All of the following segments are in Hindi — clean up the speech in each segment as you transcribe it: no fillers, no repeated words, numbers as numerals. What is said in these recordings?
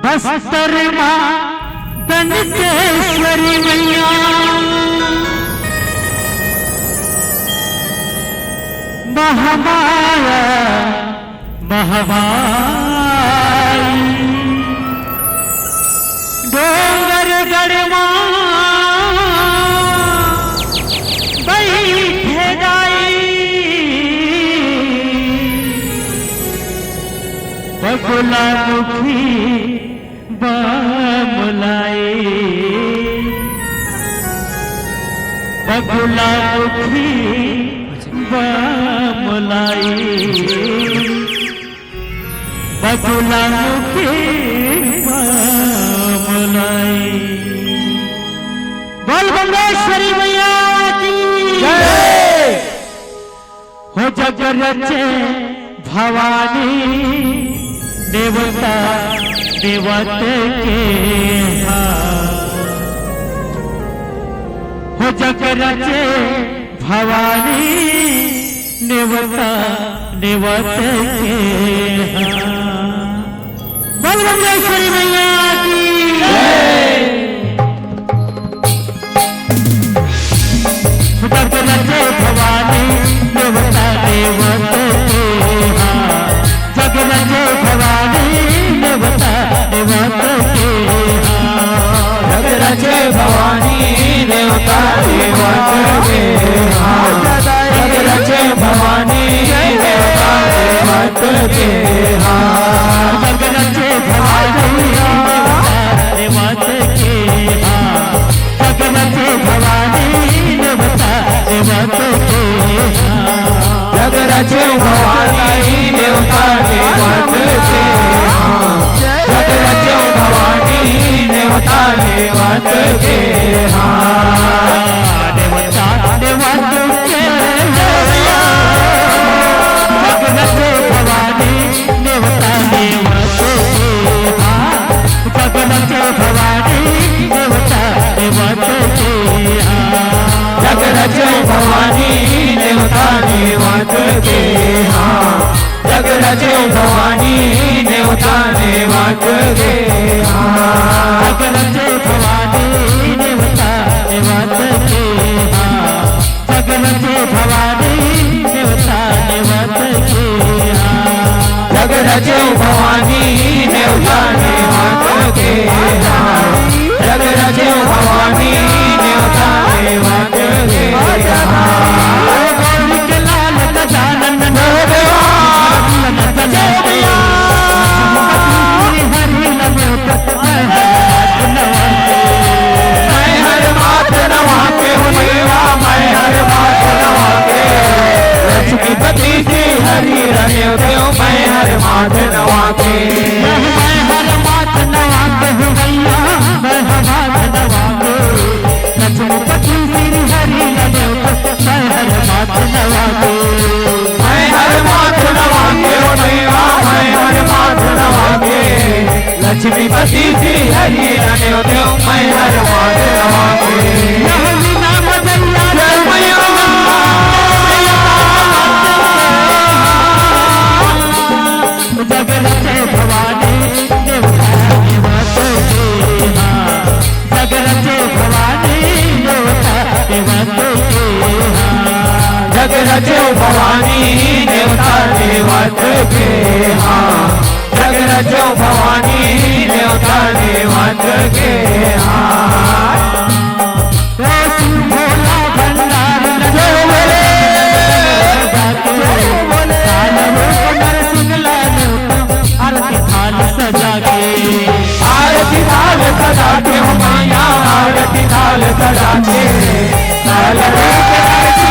बस्तर माँ दंतेश्वरी मैया महामाया महामाई डोंगर गढ़वा बैठे गाई बगुला मुखी बामुलाई बगुला मुखी बामुलाई बगुला मुखी बामुलाई। बोल बंदेश्वरी मैया की जय हो। जग रचे भवानी देवता देवत के हो जग रचे भवानी देवता देवत के बोल बंदेश्वरी मैया की जग रचे भवानी देवता देवत के जग रचे भवानी देवता देवत के जग रचे भवानी देवता देवत के जग रचे भवानी देवता देवत के जग रचे भवानी देवता देवत के जग रचे भवानी देवता देवत के जग रचे भवानी देवता देवत के जग रचे भवानी देवता देवत के देवता देवत के जग रचे भवानी देवता देवत के जग रचे भवानी देवता देवत के जग रचे भवानी देवता देवत के जग रचे भवानी देवता देवत के जग रचे भवानी देवता देवत के जग रचे भवानी देवता देवत के जग रचे भवानी देवता देवत के जग रचे भवानी देवता देवत के गौरी के लाल गजानन हरि मैं हर मात नवा के हूँ देवा मैं हर मात नवा के लक्ष्मीपति श्री हरि रहे देव मैं हर मात नवा के मैं हर मात नवा के हूँ भैया मैं हर मात नवा के लक्ष्मीपति श्री हरि रहे मैं हर मात नवा के मैं हर मात नवा के हूँ देवा मैं हर मात नवा के लक्ष्मीपति श्री हरि रहे देव मैं हर मात नवा के नाम दैया जय मैया जग रचे भवानी देवता देवत के जग रचे भवानी देवता देवत के जग रचे भवानी देवता देवत के जग रचे भवानी देवता देवत के भोला भंडार जय बोले आरती थाल सजा के आरती थाल सजा के हो मैया आरती थाल सजा के लाल रूप आरती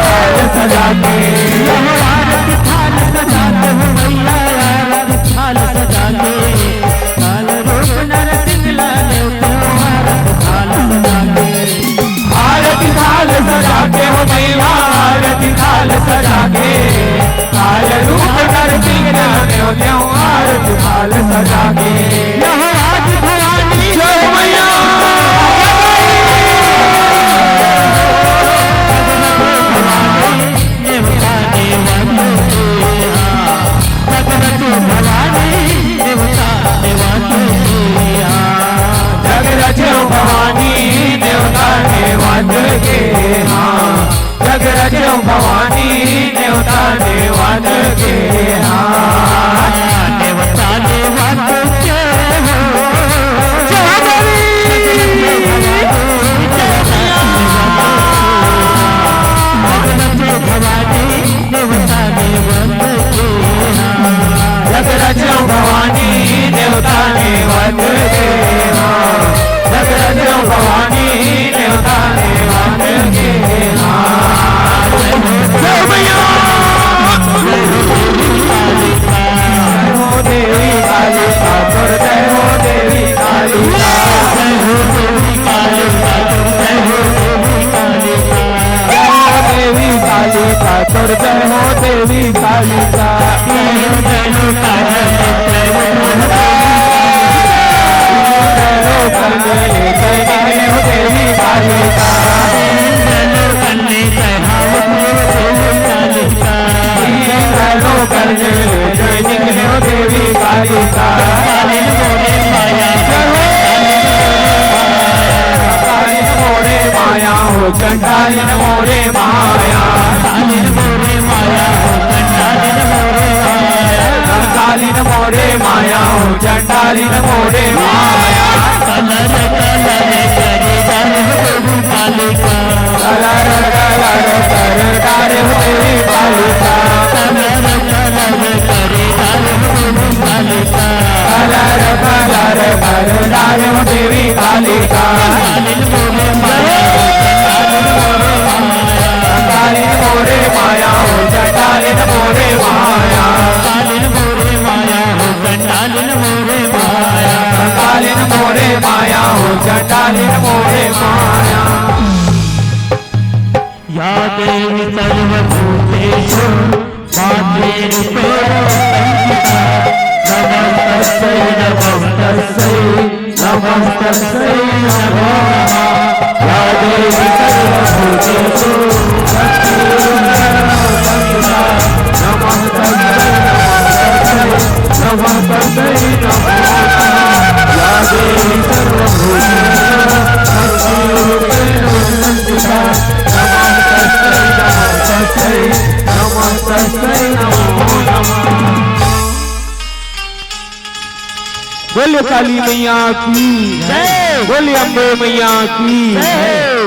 थाल सजा के आरती थाल सजा के हो मैया आरती थाल सजा के लाल रूप नरसिंह रचो भवानी नेवता देवत के देवता देवत के जग रचो भवानी देवता देवत के जग रचो भवानी देवता देवत के जय मैया हो देवी कालिका तुर जय हो देवी कालिका जय हो देवी कालिका जय हो देवी कालिका देवी कालिका तुर जय हो देवी कालिका चंडालिन मोरे माया कालिन मोरे माया हो चंडालिन मोरे माया कलर कलर करे कालिका कलर कलर कर डारे हो देवी कालिका कलर कलर करे कालिका कलर कलर कर डारे हो देवी कालिका कालिन मोरे माया हो चंडालिन मोरे माया कालिन मोरे माया हो चंडालिन मोरे माया कालिन मोरे माया हो चंडालिन मोरे माया या देवी सर्वभूतेषु माते रूपेण संस्थिता नमस्तस्यै नमस्तस्यै नमो नमः या देवी सर्वभूतेषु नमस्तस्यै नमो नमः या देवी बोले काली मैया की जय बोले अम्बे मैया की जय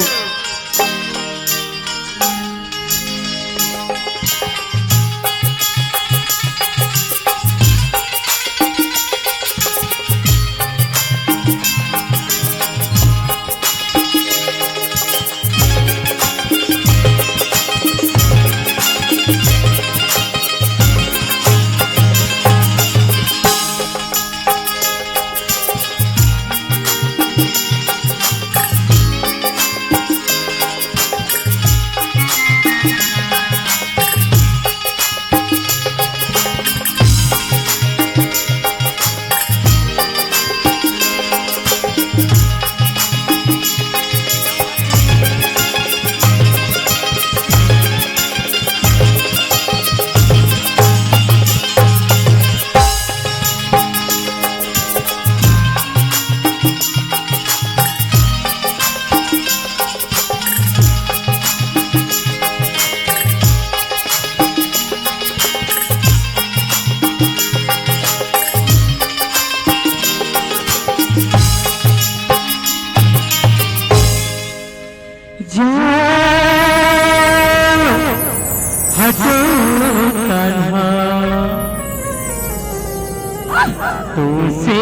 तुझसे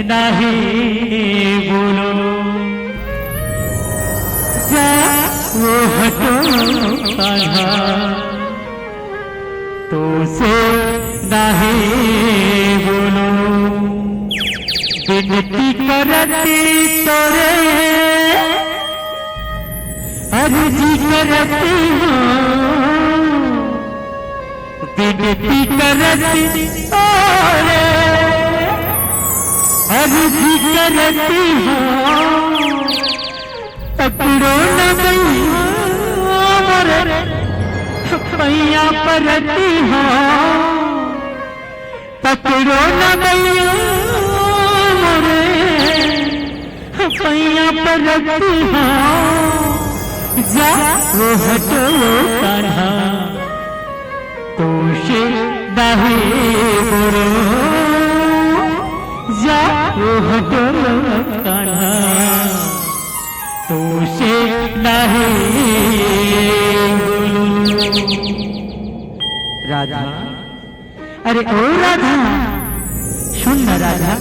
नहीं बोलो जा वो हटो कान्हा तुझसे नहीं बोलो विनती करती तोरे अर्जी करती विनती करती तोरे अर्जी करती पकड़ो न मोरे पैया परती पकड़ो न मोरे पैया परती जा वो हटो कान्हा तोषे दाहे बोरो जा वो हटो कान्हा तोषे दाहे राधा अरे ओ राधा सुन न राधा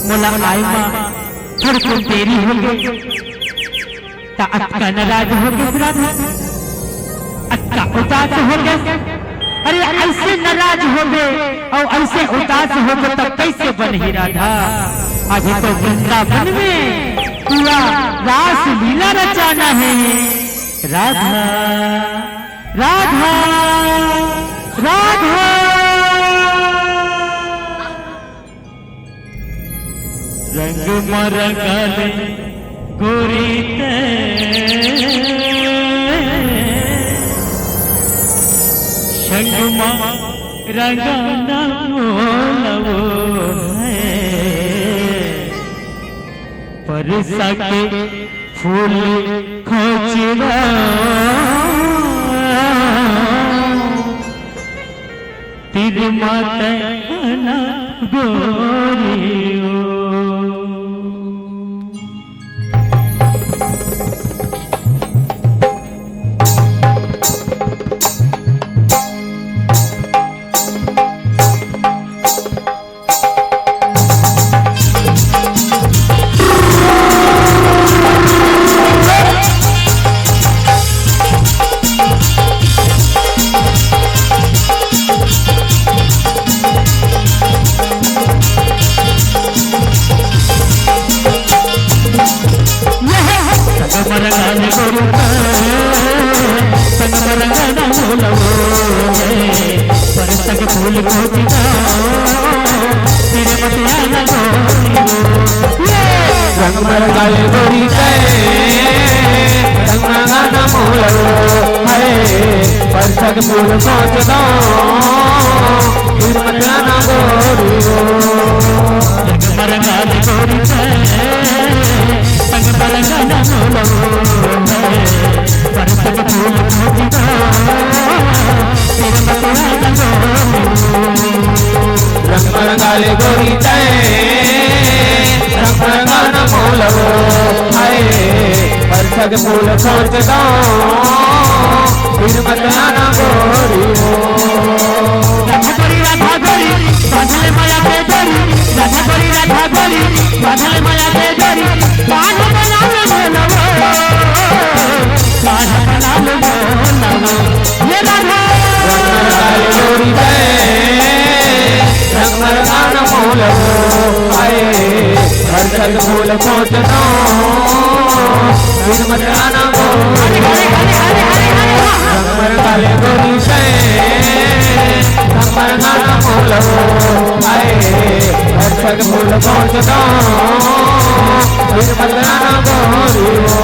मोला आई माँ थोड़ी कुछ देरी हो गई ता अक्का नाराज हो गई राधा अक्का उदास हो गए अरे ऐसे नाराज हो गए और ऐसे उदास हो गए तब कैसे बनी राधा अभी तो वृंदावन में पूरा रास लीला रचाना है राधा राधा राधा रंग मरगले गोरी संगमा रंगना मोलवो है परसा के फूल खोचरा तिर माता गोरियो फूल सोच दो मरगाना गोरियो मरगाना गोरी संग मरगाना मोलो परसक फूल सोच दो मरगाना रंग मरगाले गोरी रंग मरगाना मोलो परसक फूल सोच दो मरगाना गोरियो राधा गोरी बांधले माया के डोरी राधा गोरी बांधले माया के डोरी बांध बना लो ये राधा गोरी रंग मरगाना मोलो आए हर सग फूल सोच दो मरगाना गोरी मरगाले गोरी मरगाना मोलो आए हर सग फूल सोच दो मरगाना गोरियो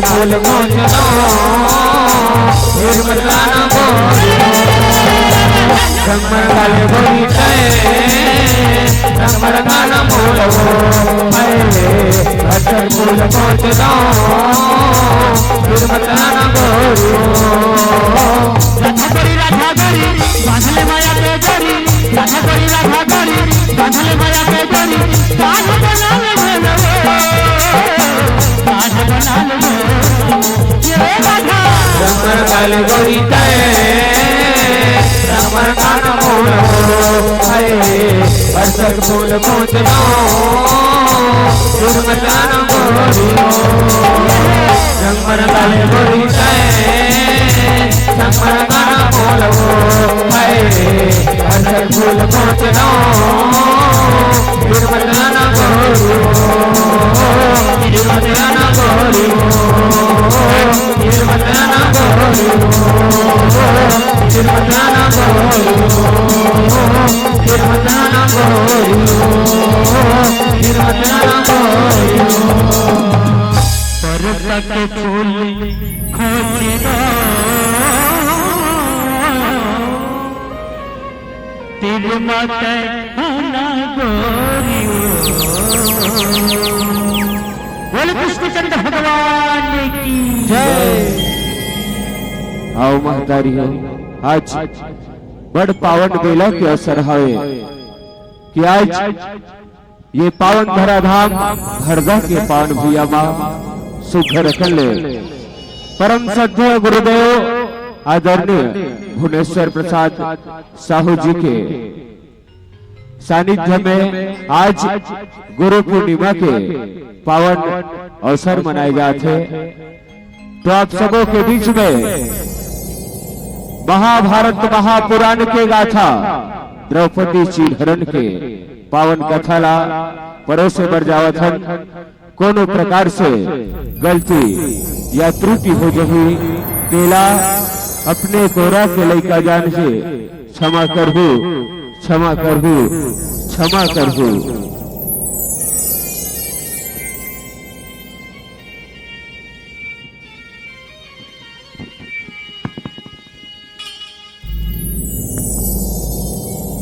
फूल मोच दो मरगाना गोरियो संगमर गाले गोरी संगमर गाना मोलो भटक फूल पहुँच फिर बताना गोरी राधा गोरी बांधले माया के जोरी राधा गोरी बांधले माया के जोरी काढ़ बना ले ये राधा संगमर गाले गोरी संगमर गाना मोलो भटक फूल पहुँच फिर बताना गोरी संगमर गाले गोरी संगमर गाना मोलो भटक फूल पहुँच फिर बताना गोरी फिर बताना गोरी फिर बताना गोरी फिर बताना गोरी फिर बताना गोरी फिर बताना गोरी परत के फूल खोजना तिल माते ना गोरी बोले कृष्णचंद्र भगवान की जय। आओ महतारी हो आज बड़ पावन बेला के अवसर है कि आज ये पावन धराधाम हरदा के पावन भैया माँ सुघर कले परम श्रद्धेय गुरुदेव आदरणीय भुवनेश्वर प्रसाद साहू जी के सानिध्य में आज गुरु पूर्णिमा के पावन अवसर मनाए जाते तो आप सबों के बीच में महाभारत महापुराण के गाथा द्रौपदी चीलहरण के पावन कथाला परोसे बर जावथन कोनो प्रकार से गलती या त्रुटि हो जही तेला अपने कोरा के लइका जान से क्षमा करहु क्षमा करहु क्षमा करहु।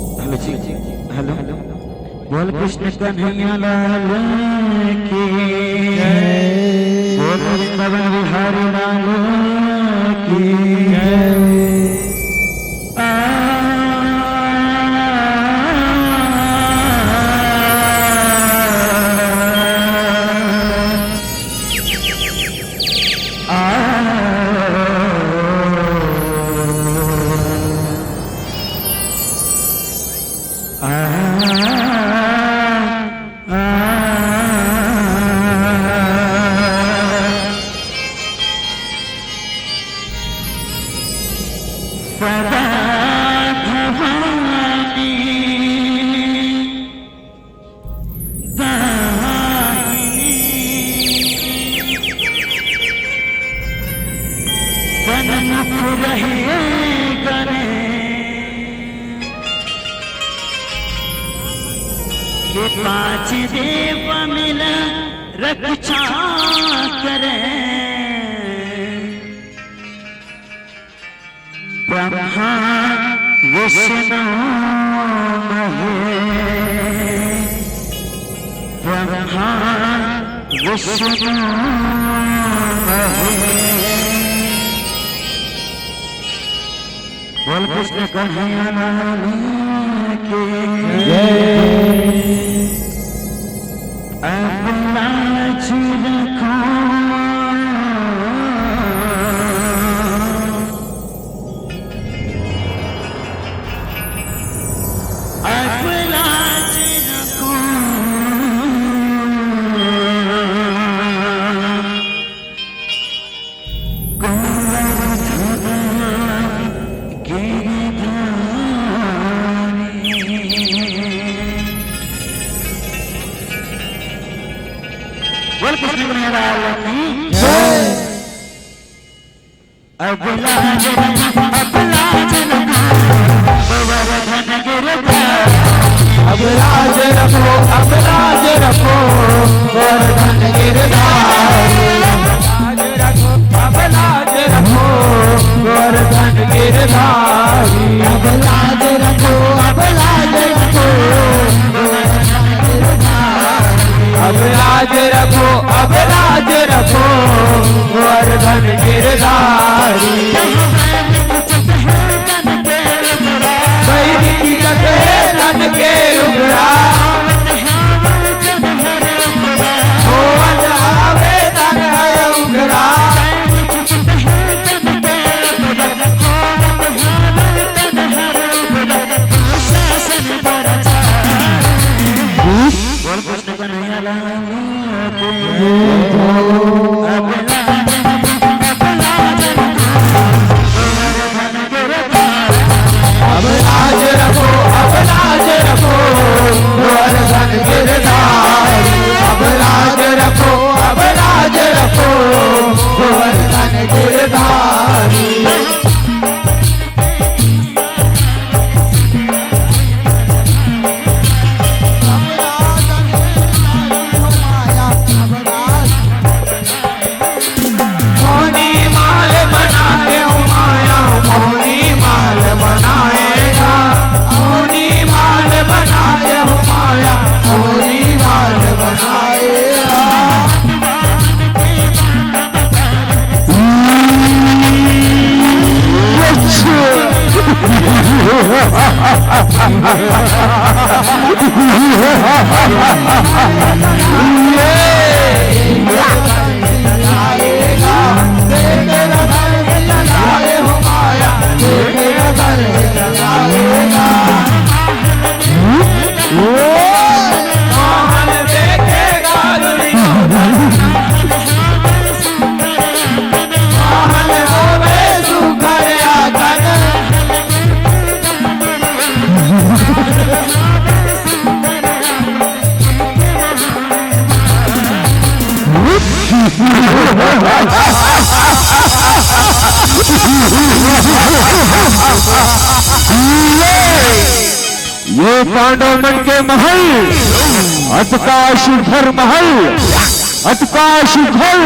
हेलो बोल कृष्ण कन्हैया लाल की बोल वृंदावन बिहारी लाल की पांच देव मिल रक्षा करे ब्रह्मा विष्णु महेश ब्रह्मा विष्णु महेश बोल कृष्ण कन्हैया लाल की जय। अपना छिड़को अपना छिड़को बोल कृष्ण कन्हैया लाल की जय। अबला अब लाज रखो गोवर्धन गिरधारी अब लाज रखो गोवर्धन गिरधारी अब लाज ये पांडव मन के महल, अतकाशुधर महल, अतकाशुधर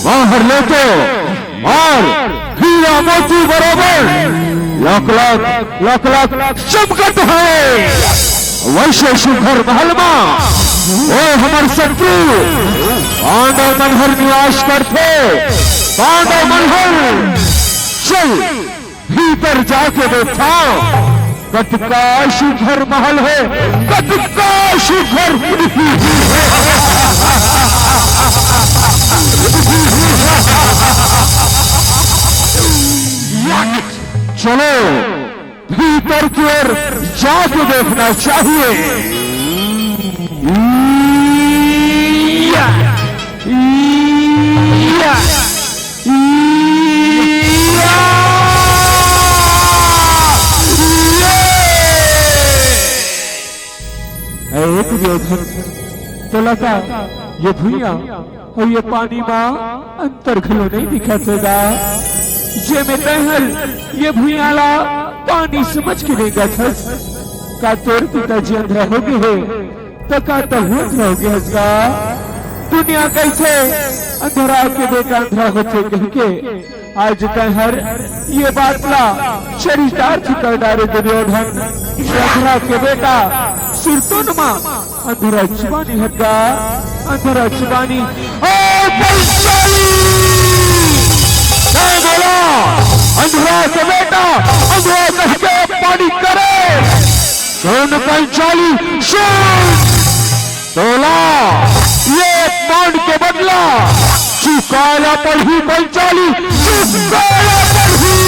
बाहर ले तो और हीरा मोती बराबर लाख लाख चमकत है। वैसे सुधर महल में वो हमार शत्रु पांडव मनहर निवास करते। पांडव मनहर चल भीतर जाके देखा, कटकाशुधर महल है, कटकाशुधर। चलो भीतर की ओर जाके देखना चाहिए। तो लगा ये भुइया और ये पानी में अंतर खलो नहीं दिखातेगा। जे में तहल ये भुइयाला पानी समझ के देगा थस का तोर पिताजी अंधरा हो गए है तो का तो हुआ हो गया हसगा। दुनिया कैसे अंधरा के बेटा अंधरा होते कह के आज तहर ये बात ला चरितार्थ कर डारे दुर्योधन। अंधरा के बेटा सुरतोनमा अंधरा चुबानी हटगा, अंधरा चुबानी बोला अंधरा से बेटा अंधरा कह के पानी करे। कौन पंचाली तोला ये मान के बदला चुकाया पर ही पंचाली, चुकाया पर ही।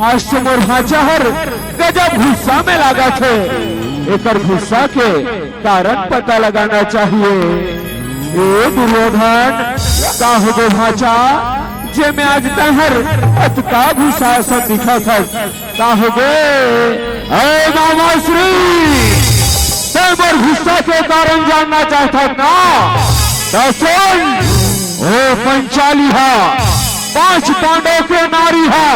आज तो मोर हाचाहर गजब गुस्सा में लगा थे। एक गुस्सा के कारण पता लगाना चाहिए। ए दुर्योधन का हो गो भाचा जे में आज तहर अतका गुस्सा सब दिखा था का हो गए। मामा श्री मोर गुस्सा के कारण जानना चाहता ना तो सुन। ओ पंचाली हा 5 पांडव के नारी हा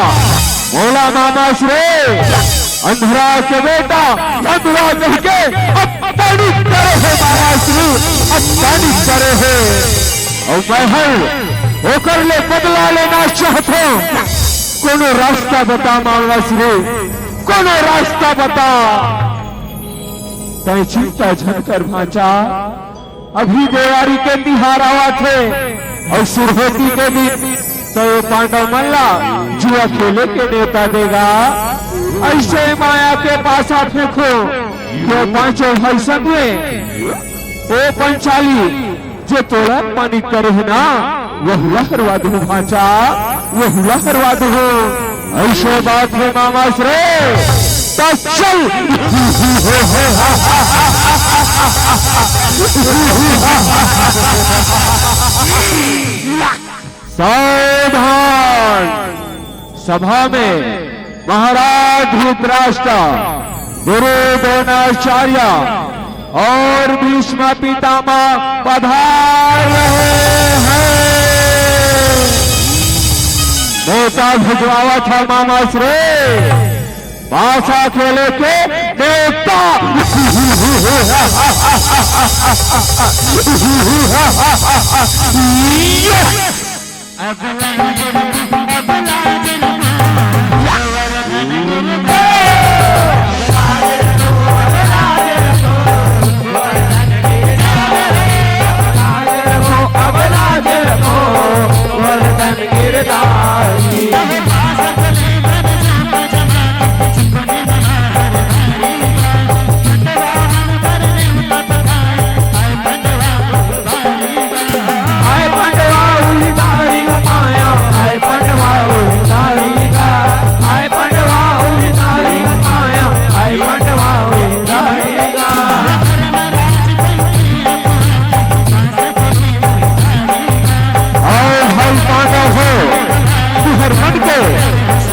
बोला मामा श्रे अंधरा के बेटा अंधरा कह के अपमानित करे है। मामा श्री अपमानित करे है और मैं होकर ले बदला लेना चाहता हूँ। कोनो रास्ता बता मामा श्री, कोनो रास्ता बता। तय चिंता झनकर भाचा अभी देवारी के तिहार आवा थे और सुरहोती के दिन तो ये पांडव मल्ला जुआ खेले के न्योता देगा। ऐसे माया के पासा फेंको के पांचों भाई संग में ओ पंचाली जो तोड़ा पानी करे है ना वह लहरवा दो भाचा, वह लहरवा दो। ऐसे बात है मामा श्रे तो चल सावधान। सभा में महाराज धृतराष्ट्र, गुरु द्रोणाचार्य और भीष्म पितामह पधार रहे हैं। नेता भिजवावा था मामा श्रे पासा खेले के नेता।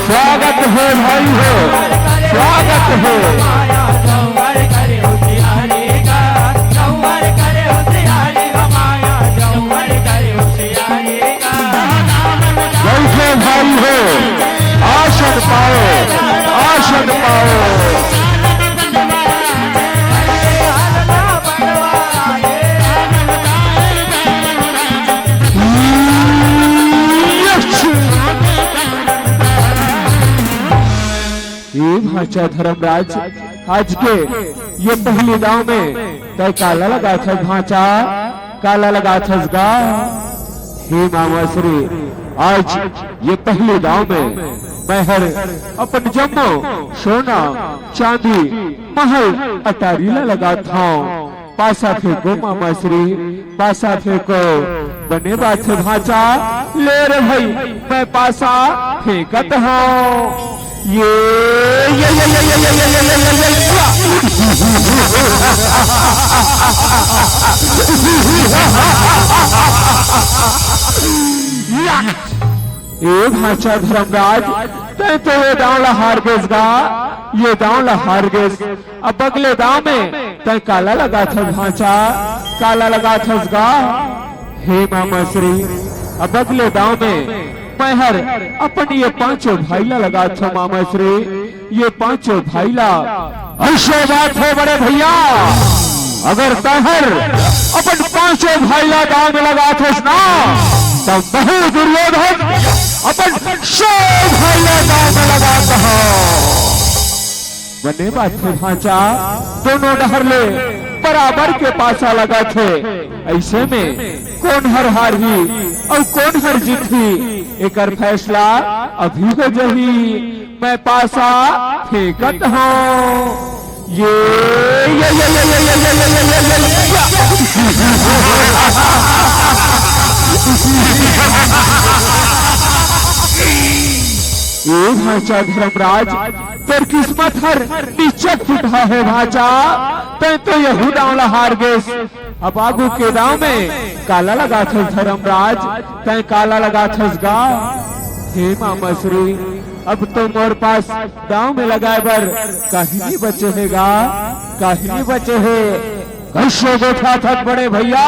स्वागत हो भाई हो, स्वागत हो। जैसे भाई हो आसन पाओ, आसन पाओ। भाचा धर्मराज आज के ये पहले गांव में तय काला लगा था भाचा, काला लगा था गा। हे मामा श्री आज ये पहले गांव में मैं हर अपन जम्मो सोना चांदी महल अटारीला लगा था। पासा फेंको मामा श्री, पासा फेंको। बने बात है भाचा, ले रे भाई मैं पासा फेंकत हूँ। ये भाषा धर्मराज तय तो ये दांव हार गेसगा, ये दांव हार गेस। अब अगले दांव में तय काला लगा था भाषा, काला लगा था। हे मामा श्री अब अगले दांव में मैं हर अपन ये पांचों भाईला लगा था मामा श्री, ये पांचों भाईला। ऐसे बात है बड़े भैया, अगर तहर अपन पांचों भाईला गांव में लगा थे ना तब बहु दुर्योधन अपन 100 भाईला गांव में लगाता हो। बने बात है भाचा, दोनों डहर ले बराबर के पासा लगा थे। ऐसे में कौन हर हारी और कौन हर जीती एकर फैसला अभी हो जही। मैं पासा फेंकत हूँ। ये भाचा धर्मराज तेर किस्मत हर निश्चित फुटा है भाचा, तय तो यहूदा हार गेस। अब आगू के दाव में काला लगा था धर्मराज, तय काला लगा था गा। हे मामा श्री अब तो मोर पास दाव में लगाए बर कहीं नहीं बचे है गा, कहीं नहीं बचे है। कैसे बैठा था बड़े भैया,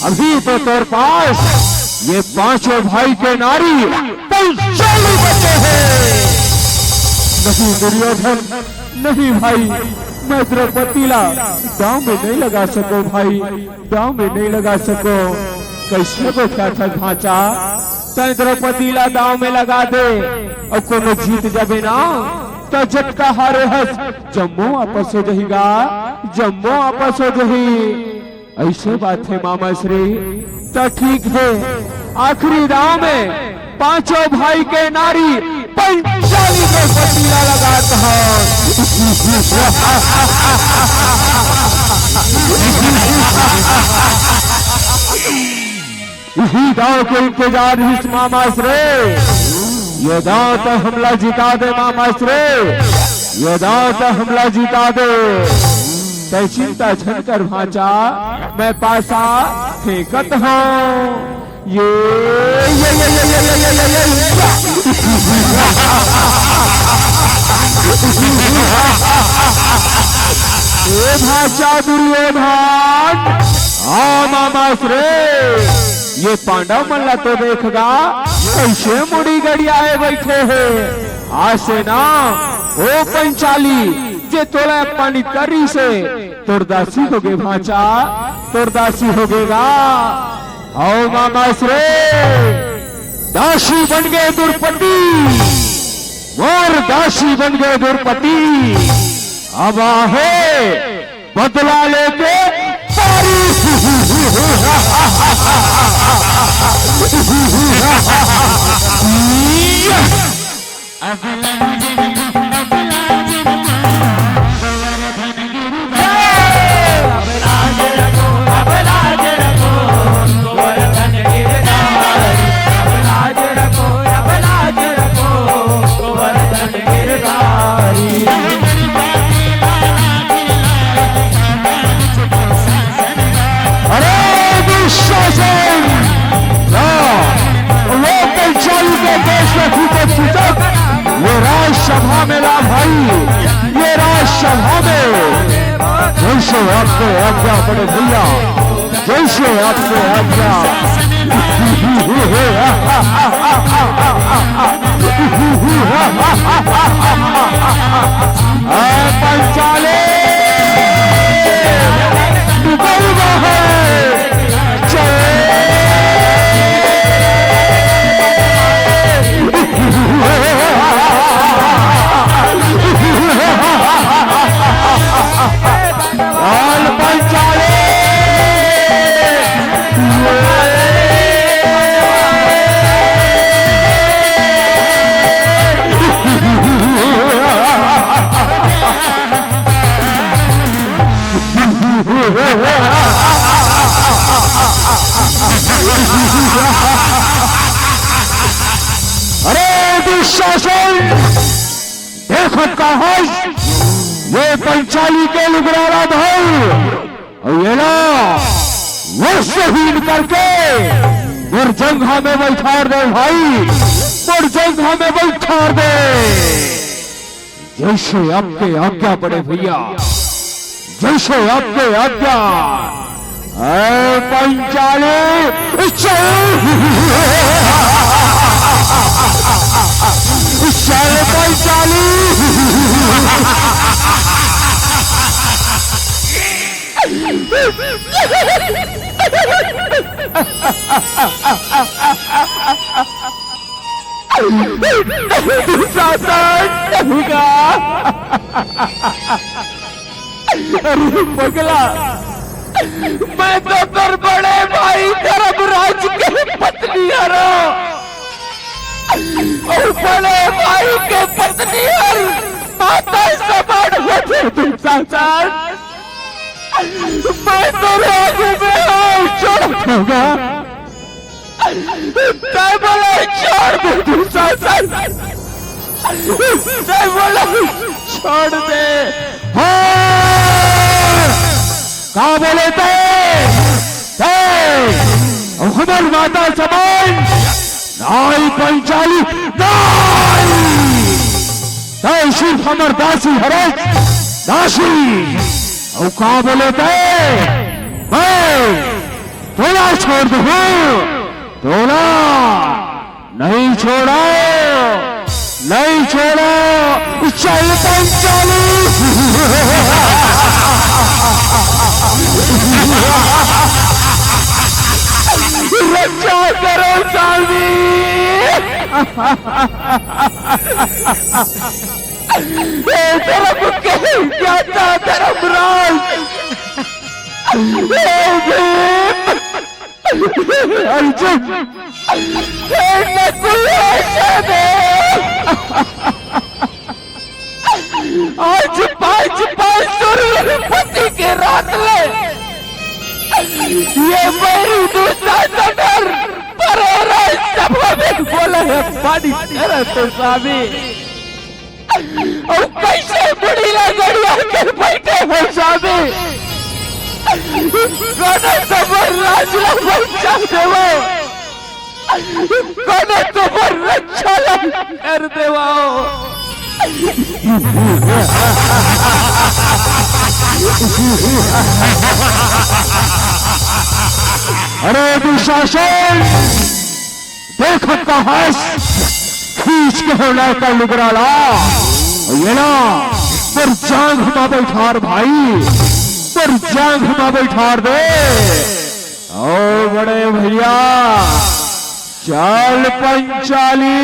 अभी तो तोर पास ये पांचों भाई के नारी नहीं बचे हैं। नहीं दुर्योधन, नहीं भाई, मैं द्रौपदीला दांव में नहीं लगा सको भाई, दांव में नहीं लगा सको। कैसे बैठा था भाचा, तय द्रौपदीला दांव में लगा दे और कोनो जीत जाबे ना तो झटका हारे हस जम्मू आपस हो जाएगा, जम्मू आपस हो जाही। ऐसे बात है मामा श्री। तो ठीक है, आखिरी दाव में पांचों भाई के नारी 45 को पतीला लगाता है। इसी दाव के इंतजार इस मामा श्री। ये दाव तो हमला जिता दे मामा श्री, ये दाव तो हमला जिता दे। तय चिंता छन कर भांचा, मैं पासा फेंकत हूँ। ये भांचा दुर्योधन। हाँ मामा श्री, ये पांडव मल्ला तो देखेगा कैसे मुड़ी गड़ियाए बैठे हैं। आज से ना ओ पंचाली जे तोला पानी करी से तोरदासी हो गए भांचा, तोरदासी हो गएगा। आओ मामा श्री, दासी बन गए दुर्पति, मोर दासी बन गए दुर्पति। अब आहे बदला लेके सारी। ये राजसभा में ला भाई, ये राजसभा में जैसे आपको आज्ञा बड़े भैया, जैसे आपको आज्ञा। पंचाले अरे दुशासन देखो कहा ये पंचाली के लुगरारा भाई, और ये ना वो शहीद करके मुरजंघा में बैठा दे भाई, मुरजंघा में बैठा दे। जैसे आपके आज्ञा बड़े भैया, जैसे आपके आज्ञा। पंचाली चल पंचाली। अरे पगला, मैं तो कर बड़े भाई धर्मराज के पत्नी हरो, और बड़े भाई के पत्नी हर माता समान होते तुम संसार। मैं तो आगे में छोड़ दूंगा, तय बोला छोड़ दे तुम संसार, तय बोला छोड़ दे। कहा बोले थे हमार माता समान नाई पंचाली नाई सिर्फ हमार दासी हरे दासी। और कहा बोले थे मैं थोड़ा छोड़ दू, थोड़ा नहीं छोड़ा, नहीं छोड़ा। चल पंचाली रक्षा करो साली। धर्म के क्या था धर्मराज, मेरे पति के रात ले ये मेरी दूसरा डर पर हो रहा है सभा में बोला है पानी तेरा तो स्वामी और कैसे बुढ़ीला गड़िया के बैठे हो स्वामी कोने तुम्हार राजला बच्चा देवो कोने तुम्हार रक्षा कर देवो अरे दुशासन देखो कहां खींच के होना का लुगराला ये ना पर जांग घुमा बैठार भाई पर जांग घुमा बैठार दे ओ बड़े भैया चाल पंचाली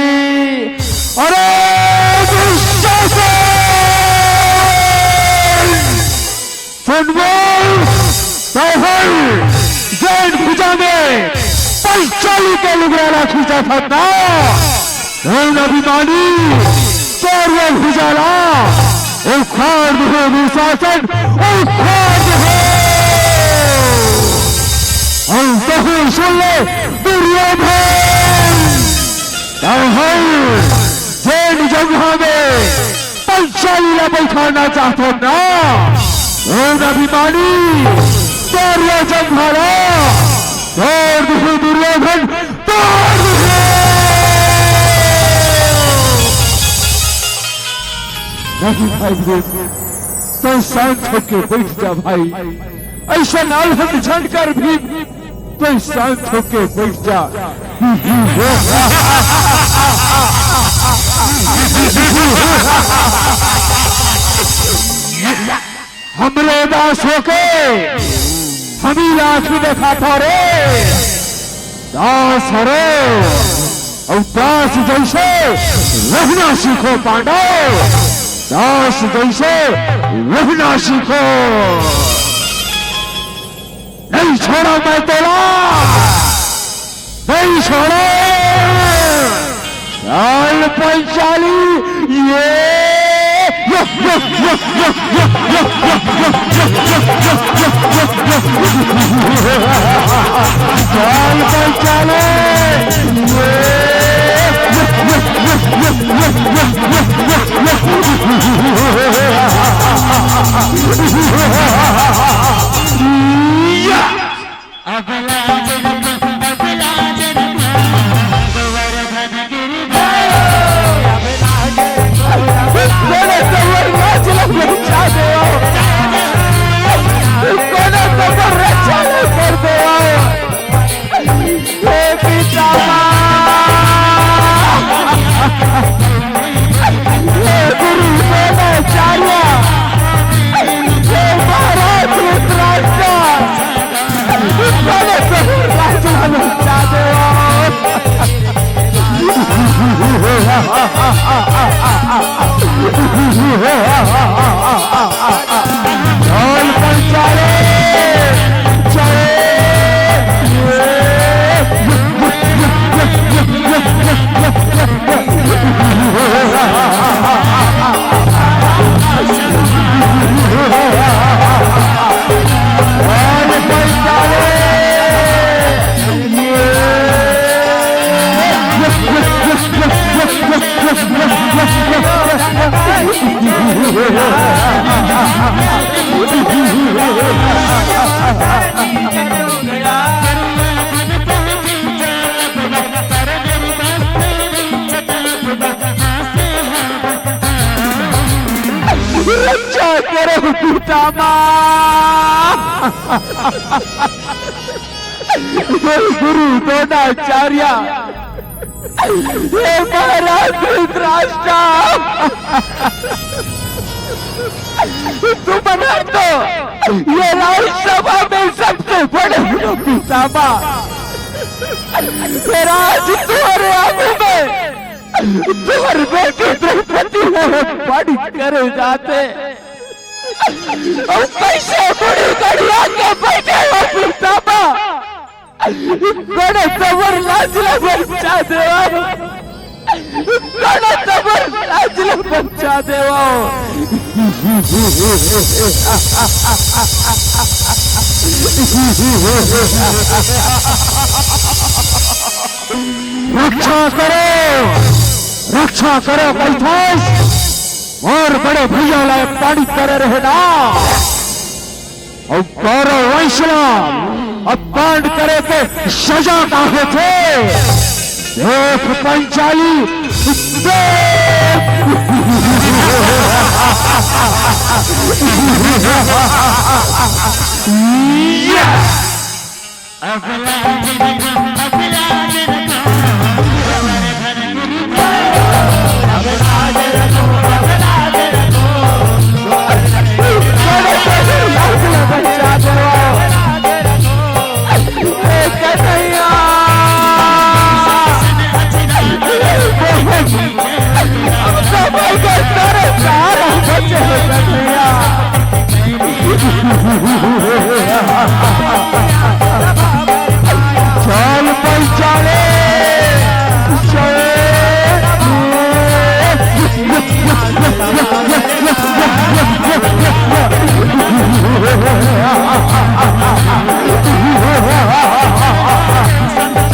अरे दुशासन फुटबॉल जैन भुजा में पंचाली के लुगराला खींचा था अभिमानी चौरिया भुजाला उखाड़ दो दुशासन उखाड़ दो और सुन ले दुर्योधन जैन जगह में पंचाली ला बैठाना चाहते ना अभिमानी चौरिया जगह तोड़ दो दुर्योधन तोड़ दो नहीं भाई तो शांत होके बैठ जा भाई ऐसा नालहन झंडकर भी तो शांत होके बैठ जा हमरे दास होके हमी आंखी देखा था रे दास हरे और दास जैसे रहना सीखो पांडव दास जैसे रहना सीखो नहीं छोड़ा मैं तेरा नहीं छोड़ा चाल पंचाली चाल पंचाली रक्षा करो पितामह गुरु द्रोणाचार्य हे महाराज धृतराष्ट्र तुम बना दो ये राज्यसभा में सबसे बड़े पितामह मेरा आज तुम्हारे आगे में तुम्हारे बेटे द्रौपदी बड़ी करे जाते और कैसे बड़ी गड़िया के बैठे हो पितामह बड़े जबर लाजला बच्चा देवा कड़ा तबर लाजले बच्चा देवा रक्षा करो कैथास और बड़े भैया लाए पानी करे रहे ना और गौरव वंशला अब कांड करे के सजा काहे थे देख पंचाली चल पंचाले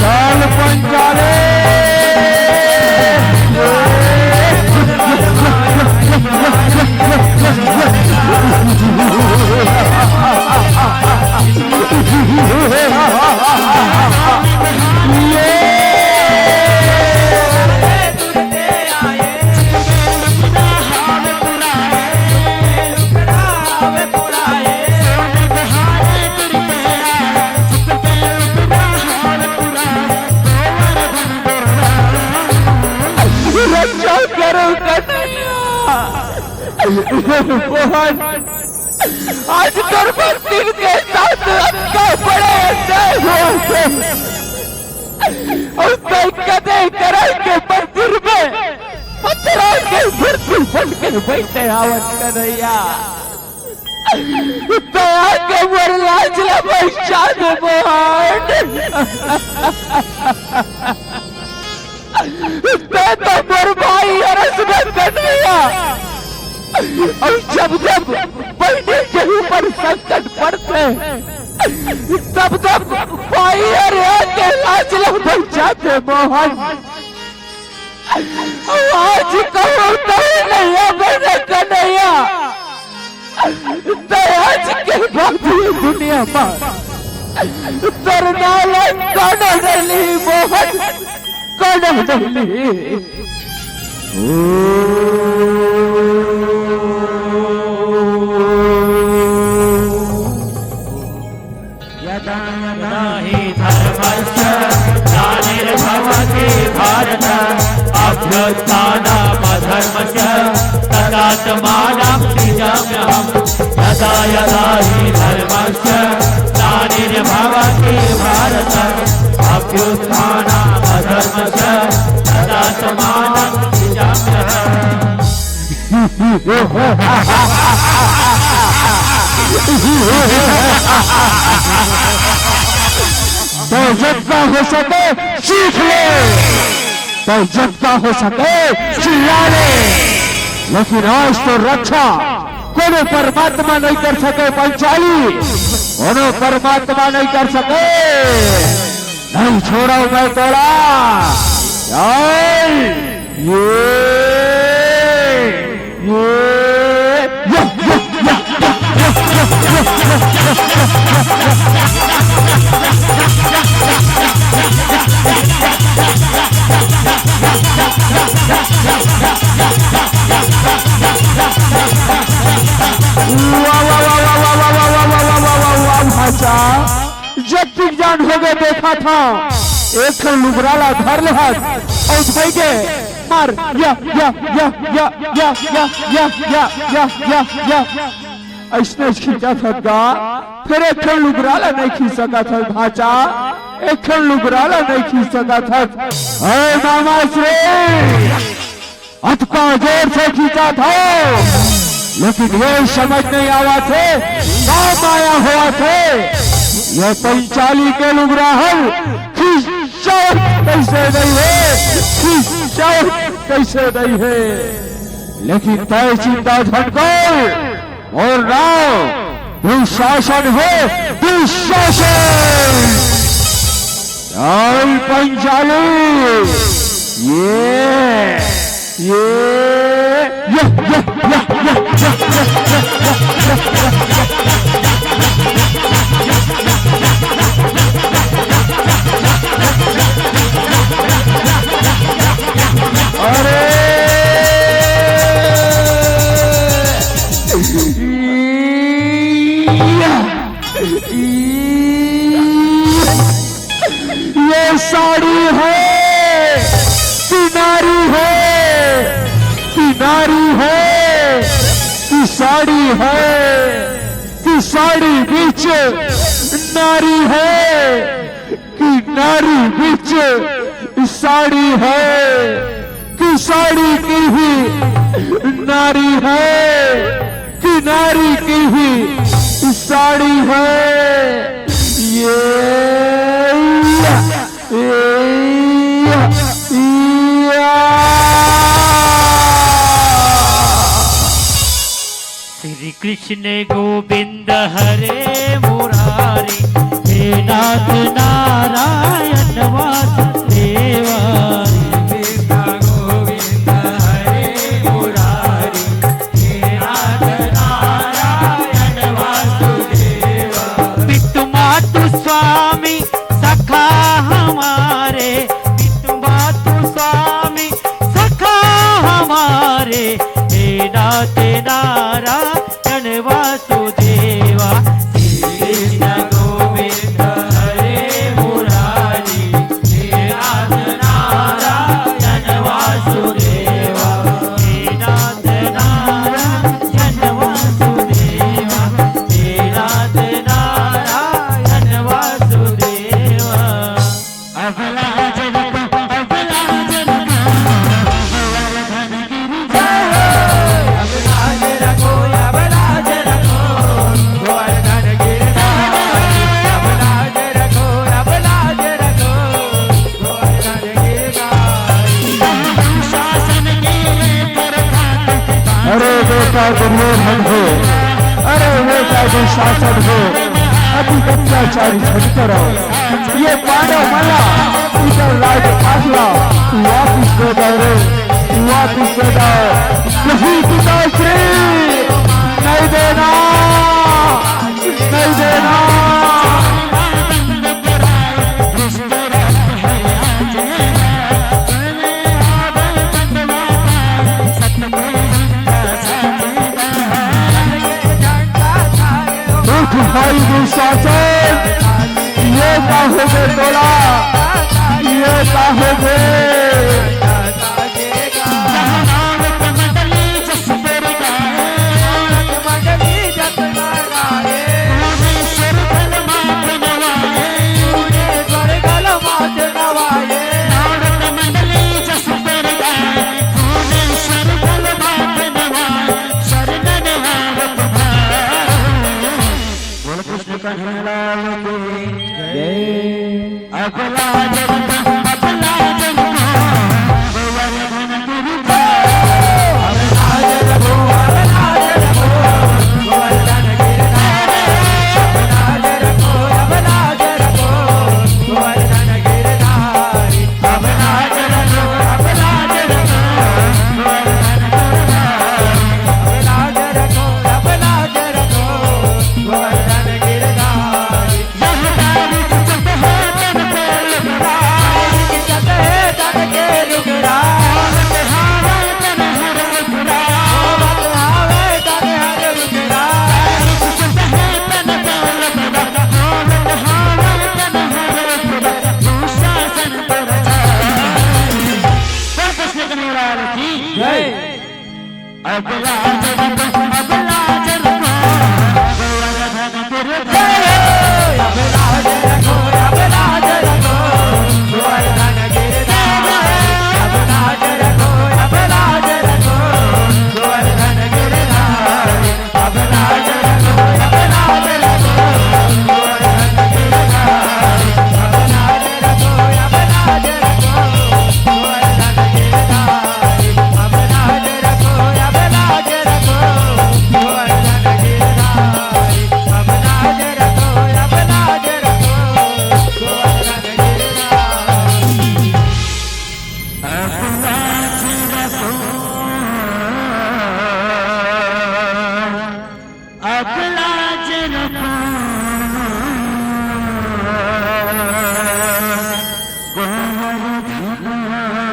चल पंचाले आज गर्भवती के साथ अक्का बड़े अन्याय हुए और कदे कराई के मंदिर में पत्थरा के मृत्यु बन के बैठे आवत कन्हैया दया के मोर लाजला पहचान मोहन ते तो मोर भाई अरस में कन्हैया और जब जब बहने के ऊपर संकट पड़ते तब तब भाई अरे के लाजला बन जाते मोहन आज कहो तो नहीं मैंने कन्हैया आज के बाद दुनिया में तरनाला काना डली मोहन काना डली भारत अभ्युत्थानमधर्मस्य तदात्मानं सृजाम्यहम् यदा यदा हि धर्मस्य ग्लानिर्भवति भारत अभ्युत्थानमधर्मस्य तदात्मानं सृजाम्यहम् तो जितना हो सके सीख ले तो जितना हो सके चिल्ला ले लेकिन आज तो रक्षा कोनो परमात्मा नहीं कर सके पंचाली कोनो परमात्मा नहीं कर सके नहीं छोड़ा मैं तोड़ा जब तक जान हो गए देखा था एक लुबराला धर ले हाथ और भाई के मार या ऐसने खींचा था गा फिर एक लुबराला नहीं खींच सका था भाचा एक लुबराला नहीं खींच सका था मामा श्री अटका जोर से खींचा था लेकिन ये समझ नहीं आवा थे काम आया हुआ थे ये पंचाली के लुबरा कैसे नहीं है चाहे कैसे नहीं है, लेकिन तय चिंता झटकर और नाम दुशासन है, दुशासन। चल पंचाली, अरे ये साड़ी है कि नारी है, कि नारी है कि साड़ी है, कि साड़ी बीच नारी है, कि नारी बीच साड़ी है, कि साड़ी की ही नारी है, कि नारी की ही साड़ी है। श्री कृष्ण गोविंद हरे मुरारी, हे नाथ नारायण वासुदेवा। कृष्ण गोविंद हरे मुरारी, हे नाथ नारायण वासुदेवा। पितु मातु स्वामी सखा हमारे, पितु मातु स्वामी सखा हमारे, हे नाथ नारायण वासुदेवा। कृष्ण गोविंद हरे मुरारी, हे नाथ नारायण वासुदेवा, हे नाथ नारायण वासुदेवा, हे नाथ नारायण वासुदेवा। अबला जनक अबला जनक अरे बेटा दुर्योधन हो, अरे बेटा दुशासन हो, अति अत्याचारी छट करो। ये पांडव मला इधर लाइट फासला वापिस दे दो रे, वापिस दे दो। नहीं पिताश्री, नहीं देना, नहीं देना। भाई दुशासन, ये कहोगे तोला, ये कहोगे। अबला जनक अबला जनक राधा